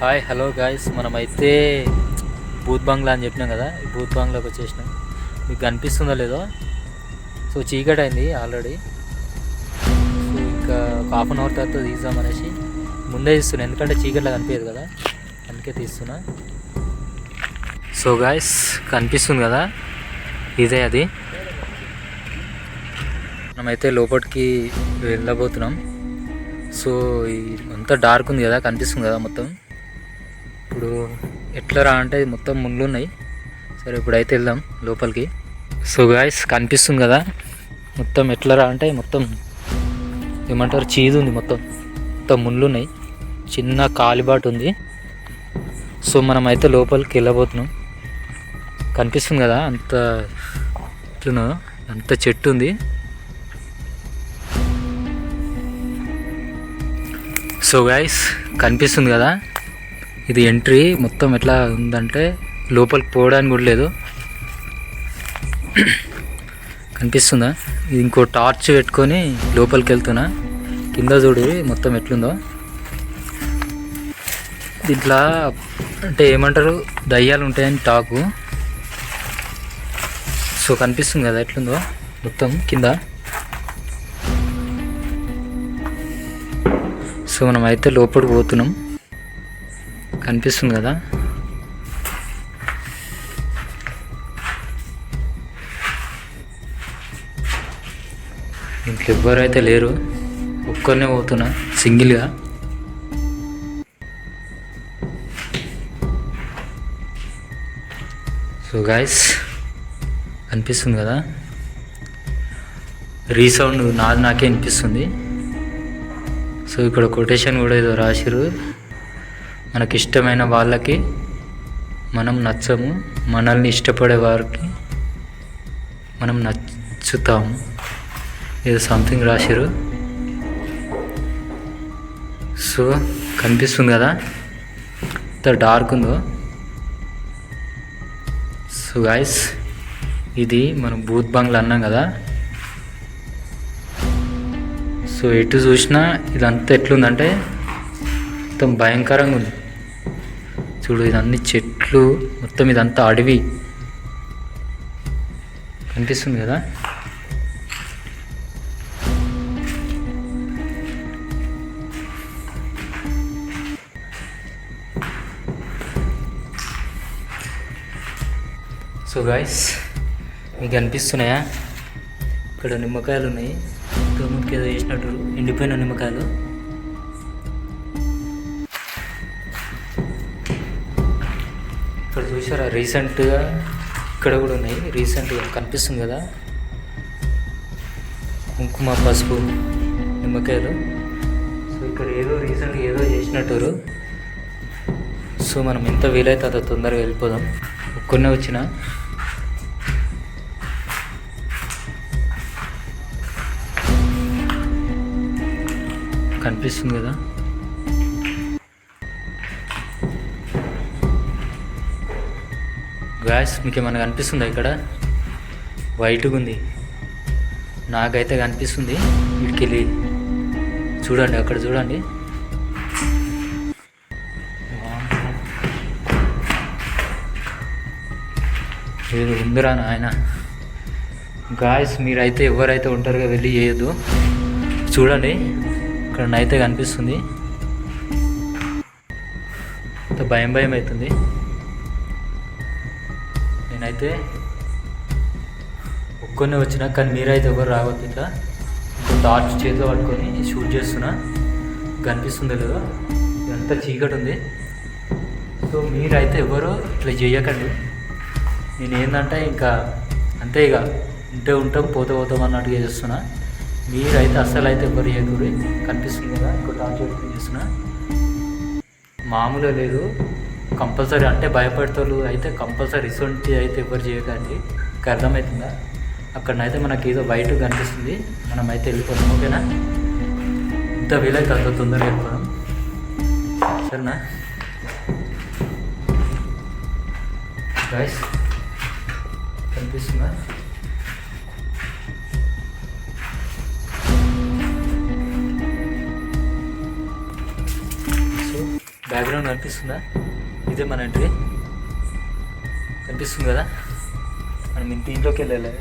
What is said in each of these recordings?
Hi hello guys, మనమైతే booth బంగ్లా అని చెప్పినాం కదా. ఈ బూత్ బంగ్లాకి వచ్చేసినాం. మీకు కనిపిస్తుందో లేదో. సో చీకటి అయింది ఆల్రెడీ. సో ఇంకా ఒక హాఫ్ అన్ అవర్ తర్వాత తీద్దామనేసి ముందే తీస్తున్నాను, ఎందుకంటే చీకట్లో కనిపించదు కదా, అందుకే తీస్తున్నా. సో గాయస్ కనిపిస్తుంది కదా, ఇదే అది. మనమైతే లోపలికి వెళ్ళబోతున్నాం. సో అంతా డార్క్ ఉంది కదా, కనిపిస్తుంది కదా మొత్తం. ఇప్పుడు ఎట్లా రా అంటే మొత్తం ముళ్ళు ఉన్నాయి. సరే ఇప్పుడైతే వెళ్దాం లోపలికి. సో గాయస్ కనిపిస్తుంది కదా మొత్తం. ఎట్లా రా అంటే మొత్తం ఏమంటారు, చీజ్ ఉంది మొత్తం. మొత్తం ముళ్ళు ఉన్నాయి, చిన్న కాలిబాటు ఉంది. సో మనం అయితే లోపలికి వెళ్ళబోతున్నాం. కనిపిస్తుంది కదా అంత ఎట్లనో, అంత చెట్టు ఉంది. సో గాయస్ కనిపిస్తుంది కదా, ఇది ఎంట్రీ. మొత్తం ఎట్లా ఉందంటే లోపలికి పోవడానికి కూడా లేదు. కనిపిస్తుందా? ఇది ఇంకో టార్చ్ పెట్టుకొని లోపలికి వెళ్తున్నా. కింద చూడు మొత్తం ఎట్లుందో. దీంట్లో అంటే ఏమంటారు, దయ్యాలు ఉంటాయని టాకు. సో కనిపిస్తుంది కదా ఎట్లుందో మొత్తం కింద. సో మనం అయితే లోపలికి పోతున్నాం. కనిపిస్తుంది కదా. ఇంట్లో ఎవ్వరైతే లేరు, ఒక్కరినే పోతున్నా సింగిల్గా. సో గాయస్ అనిపిస్తుంది కదా, రీసౌండ్ నాకే అనిపిస్తుంది. సో ఇక్కడ కొటేషన్ కూడా ఏదో రాసిరు, మనకిష్టమైన వాళ్ళకి మనం నచ్చము, మనల్ని ఇష్టపడే వారికి మనం నచ్చుతాము, ఏదో సంథింగ్ రాసిరు. సో కనిపిస్తుంది కదా ఎంత డార్క్ ఉందో. సో గాయస్ ఇది మనం బూత్ బంగ్లా అన్నాం కదా. సో ఎటు చూసినా ఇదంతా ఎట్లుందంటే మొత్తం భయంకరంగా ఉంది. చూడు ఇదన్నీ చెట్లు, మొత్తం ఇదంతా అడవి. కనిపిస్తుంది కదా. సో గాయస్ మీకు కనిపిస్తున్నాయా, ఇక్కడ నిమ్మకాయలు ఉన్నాయి. ముందుకు ఏదో చేసినట్టు ఎండిపోయిన నిమ్మకాయలు. ఇక్కడ చూసారా, రీసెంట్గా ఇక్కడ కూడా ఉన్నాయి. రీసెంట్గా కనిపిస్తుంది కదా కుంకుమ పసుపు నిమ్మకాయలు. సో ఇక్కడ ఏదో రీసెంట్గా ఏదో చేసినట్టు. సో మనం ఎంత వీలైతే అంత తొందరగా వెళ్ళిపోదాం. ఒక్కనే వచ్చిన కనిపిస్తుంది కదా. గ్యాస్ మీకు ఏమైనా కనిపిస్తుందా? ఇక్కడ వైట్గా ఉంది, నాకైతే కనిపిస్తుంది. వీటికి వెళ్ళి చూడండి, అక్కడ చూడండి. ఏదో ఉందిరా నాయన. గాయస్ మీరైతే ఎవరైతే ఒంటరిగా వెళ్ళి చేయొద్దు. చూడండి ఇక్కడ నైతే కనిపిస్తుంది. అంత భయం భయం అవుతుంది. నేనైతే ఒక్కనే వచ్చినా, కానీ మీరైతే ఎవరు రావద్దు. ఇట్లా ఇంకో టార్చ్ చేతిలో పట్టుకొని షూట్ చేస్తున్నా. కనిపిస్తుందో లేదో, ఇదంతా చీకటి ఉంది. సో మీరైతే ఎవరు ఇట్లా చేయకండి. నేను ఏంటంటే ఇంకా అంతే, ఇక ఉంటే ఉంటాం పోతే పోతాం అన్నట్టుగా చేస్తున్నా. మీరైతే అస్సలు అయితే ఎవరు చేయకూడదు. కనిపిస్తుంది కదా ఇంకో టార్చ్ పెట్టుకుని చేస్తున్నా. మామూలుగా లేదు, కంపల్సరీ. అంటే భయపడతారు అయితే కంపల్సరీ ఇటువంటి అయితే ఎవరు చేయకండి. ఇంకా అర్థమవుతుందా? అక్కడనైతే మనకి ఏదో వైట్ కనిపిస్తుంది, మనం అయితే వెళ్ళిపోతాం. ఓకేనా? ఇంత వీలైతే అంత తొందరగా వెళ్ళిపోదాం, సరేనా గైస్? కనిపిస్తుందా? బ్యాక్గ్రౌండ్ కనిపిస్తుందా? ఇదే మన ఎంట్రీ. కనిపిస్తుంది కదా? మనం దీంట్లోకి వెళ్ళాలి.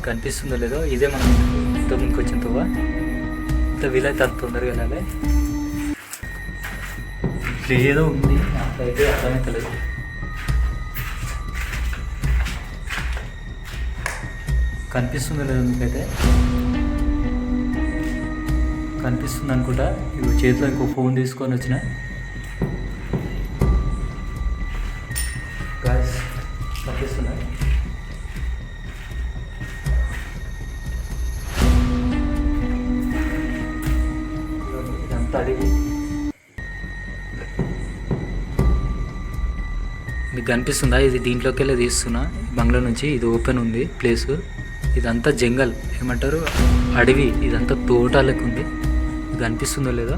కనిపిస్తుందో లేదో, ఇదే మనం ఇంత ముందుకు వచ్చిన తవ్వ. ఇంత వీలైతే అంత తొందరగా వెళ్ళాలి. ఏదో ఉంది అయితే అర్థమవుతలేదు. కనిపిస్తుందో లేదో మీకైతే? కనిపిస్తుంది అనుకుంటా. ఇది చేతిలో ఇంకో ఫోన్ తీసుకొని వచ్చిన. గాయ్స్ కనిపిస్తుందా? ఇదంతా అడిగి మీకు కనిపిస్తుందా? ఇది దీంట్లోకి వెళ్ళి తీస్తున్నా బంగ్లా నుంచి. ఇది ఓపెన్ ఉంది ప్లేసు. ఇదంతా జంగల్, ఏమంటారు అడవి. ఇదంతా తోటలకు ఉంది. కనిపిస్తుందో లేదో?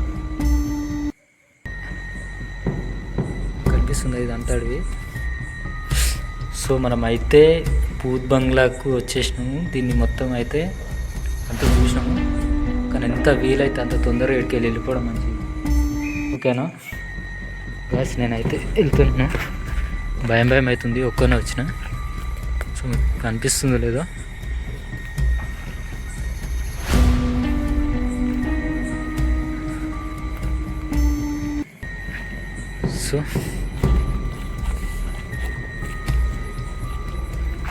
కనిపిస్తుందా? ఇదంతా అడవి. సో మనం అయితే పూత్ బంగ్లాకు వచ్చేసినాము. దీన్ని మొత్తం అయితే అంత చూసినాము. కానీ ఎంత వీలైతే అంత తొందరగా ఇక్కడికి వెళ్ళిపోవడం మంచిది. ఓకేనా గాయ్స్? నేనైతే వెళ్తున్నా. భయం అవుతుంది, ఒక్కనే వచ్చిన. సో మీకు కనిపిస్తుందో లేదో? సో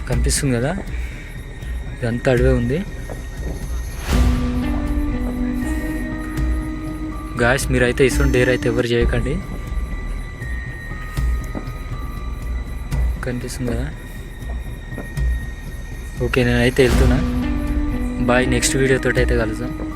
కనిపిస్తుంది కదా? ఇదంతా అడవే ఉంది. గాయ్స్ మీరైతే ఇసుంటి డేర్ అయితే ఎవరు చేయకండి. కనిపిస్తుంది కదా? ఓకే నేనైతే వెళ్తున్నా. బాయ్. నెక్స్ట్ వీడియోతో అయితే కలుద్దాం.